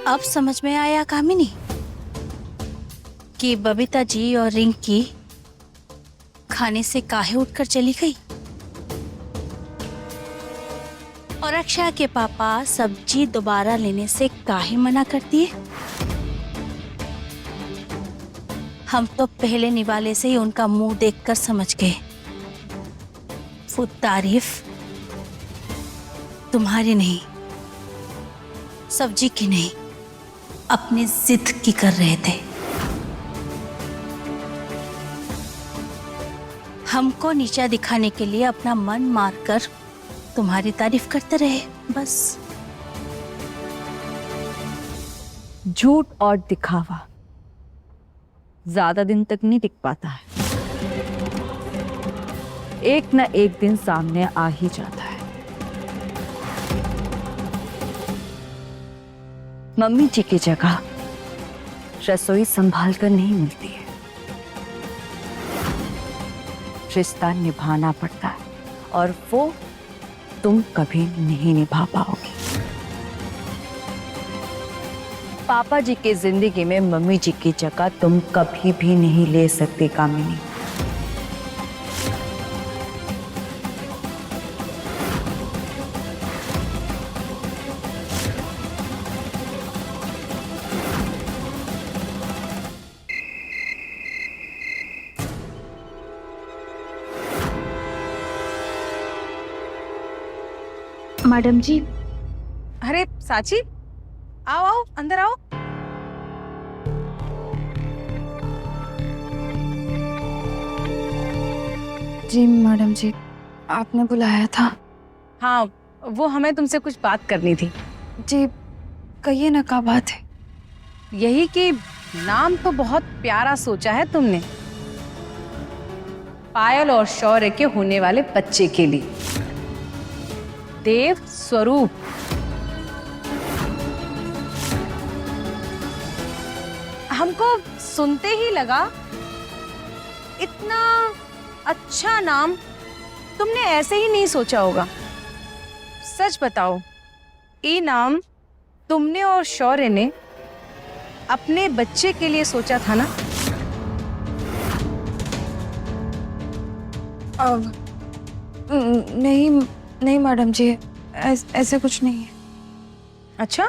अब समझ में आया कामिनी कि बबीता जी और रिंकी खाने से काहे उठकर चली गई और अक्षय के पापा सब्जी दोबारा लेने से काहे मना कर दिए। हम तो पहले निवाले से ही उनका मुंह देखकर समझ गए, वो तारीफ तुम्हारी नहीं, सब्जी की नहीं, अपनी जिद की कर रहे थे। हमको नीचा दिखाने के लिए अपना मन मारकर तुम्हारी तारीफ करते रहे, बस। झूठ और दिखावा ज्यादा दिन तक नहीं टिक पाता है, एक न एक दिन सामने आ ही जाता है। मम्मी जी की जगह रसोई संभाल कर नहीं मिलती है, रिश्ता निभाना पड़ता है और वो तुम कभी नहीं निभा पाओगी। पापा जी की जिंदगी में मम्मी जी की जगह तुम कभी भी नहीं ले सकती कामिनी। मैडम जी। अरे साची, आओ आओ अंदर आओ। जी मैडम जी, आपने बुलाया था? हाँ, वो हमें तुमसे कुछ बात करनी थी। जी कहिए ना, क्या बात है? यही कि नाम तो बहुत प्यारा सोचा है तुमने, पायल और शौर्य के होने वाले बच्चे के लिए, देव स्वरूप। हमको सुनते ही लगा इतना अच्छा नाम तुमने ऐसे ही नहीं सोचा होगा। सच बताओ, ये नाम तुमने और शौर्य ने अपने बच्चे के लिए सोचा था ना? नहीं नहीं मैडम जी, ऐसे कुछ नहीं है। अच्छा,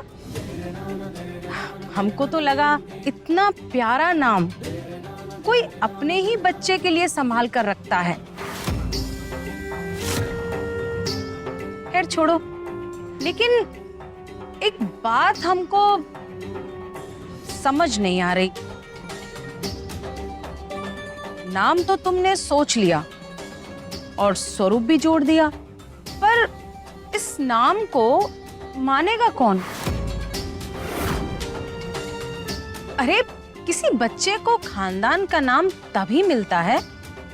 हमको तो लगा इतना प्यारा नाम कोई अपने ही बच्चे के लिए संभाल कर रखता है। खैर छोड़ो, लेकिन एक बात हमको समझ नहीं आ रही। नाम तो तुमने सोच लिया और स्वरूप भी जोड़ दिया, पर इस नाम को मानेगा कौन? अरे, किसी बच्चे को खानदान का नाम तभी मिलता है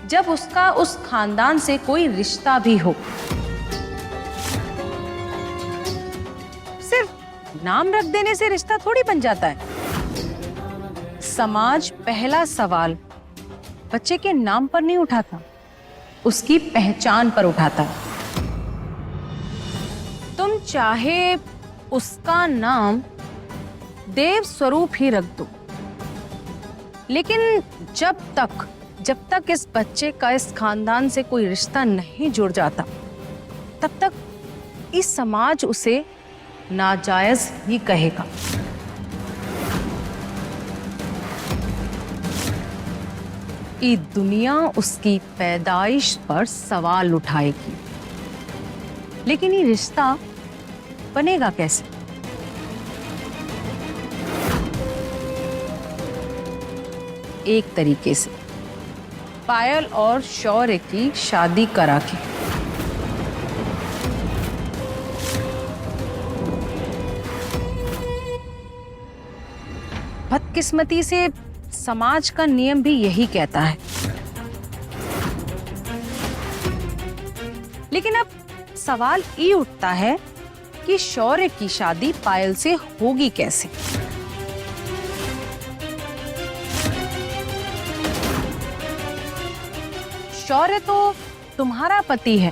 जब उसका उस खानदान से कोई रिश्ता भी हो। सिर्फ नाम रख देने से रिश्ता थोड़ी बन जाता है। समाज पहला सवाल बच्चे के नाम पर नहीं उठाता, उसकी पहचान पर उठाता है। तुम चाहे उसका नाम देव स्वरूप ही रख दो, लेकिन जब तक इस बच्चे का इस खानदान से कोई रिश्ता नहीं जुड़ जाता, तब तक इस समाज उसे नाजायज ही कहेगा। ये दुनिया उसकी पैदाइश पर सवाल उठाएगी, लेकिन ये रिश्ता बनेगा कैसे? एक तरीके से पायल और शौर्य की शादी करा के। बदकिस्मती से समाज का नियम भी यही कहता है। लेकिन अब सवाल ये उठता है कि शौर्य की शादी पायल से होगी कैसे? शौर्य तो तुम्हारा पति है,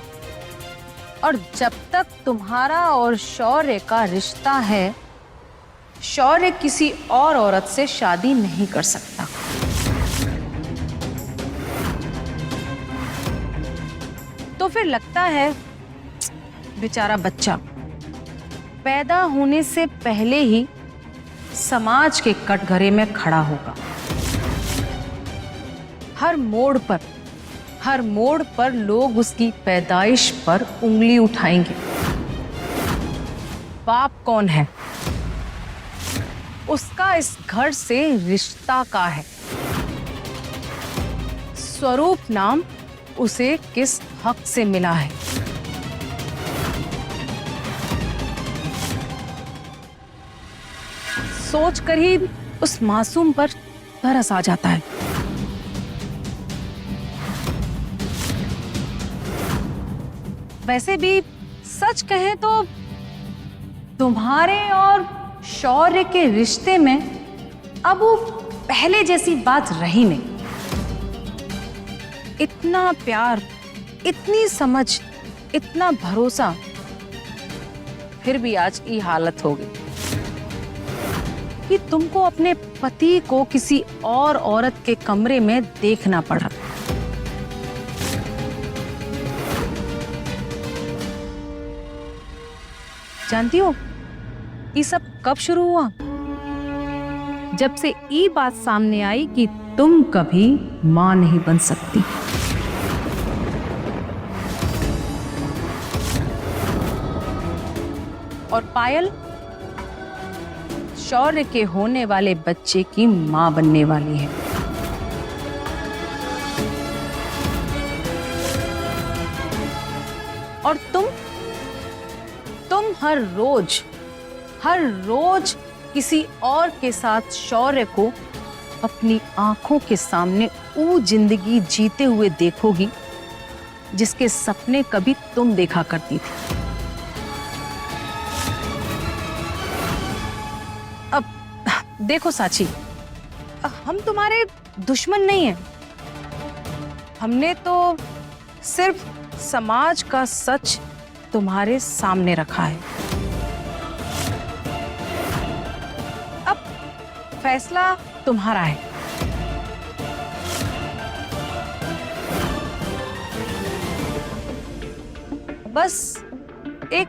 और जब तक तुम्हारा और शौर्य का रिश्ता है, शौर्य किसी और औरत से शादी नहीं कर सकता। तो फिर लगता है बेचारा बच्चा पैदा होने से पहले ही समाज के कटघरे में खड़ा होगा। हर मोड़ पर लोग उसकी पैदाइश पर उंगली उठाएंगे। बाप कौन है? उसका इस घर से रिश्ता का है। स्वरूप नाम उसे किस हक से मिला है? सोचकर ही उस मासूम पर तरस आ जाता है। वैसे भी सच कहें तो तुम्हारे और शौर्य के रिश्ते में अब वो पहले जैसी बात रही नहीं। इतना प्यार, इतनी समझ, इतना भरोसा, फिर भी आज ये हालत हो गई कि तुमको अपने पति को किसी और औरत के कमरे में देखना पड़ा। जानती हो ये सब कब शुरू हुआ? जब से ये बात सामने आई कि तुम कभी मां नहीं बन सकती। और पायल शौर्य के होने वाले बच्चे की मां बनने वाली है। और तुम हर रोज किसी और के साथ शौर्य को अपनी आंखों के सामने वो जिंदगी जीते हुए देखोगी जिसके सपने कभी तुम देखा करती थी। अब देखो साची, हम तुम्हारे दुश्मन नहीं हैं। हमने तो सिर्फ समाज का सच तुम्हारे सामने रखा है। अब फैसला तुम्हारा है। बस एक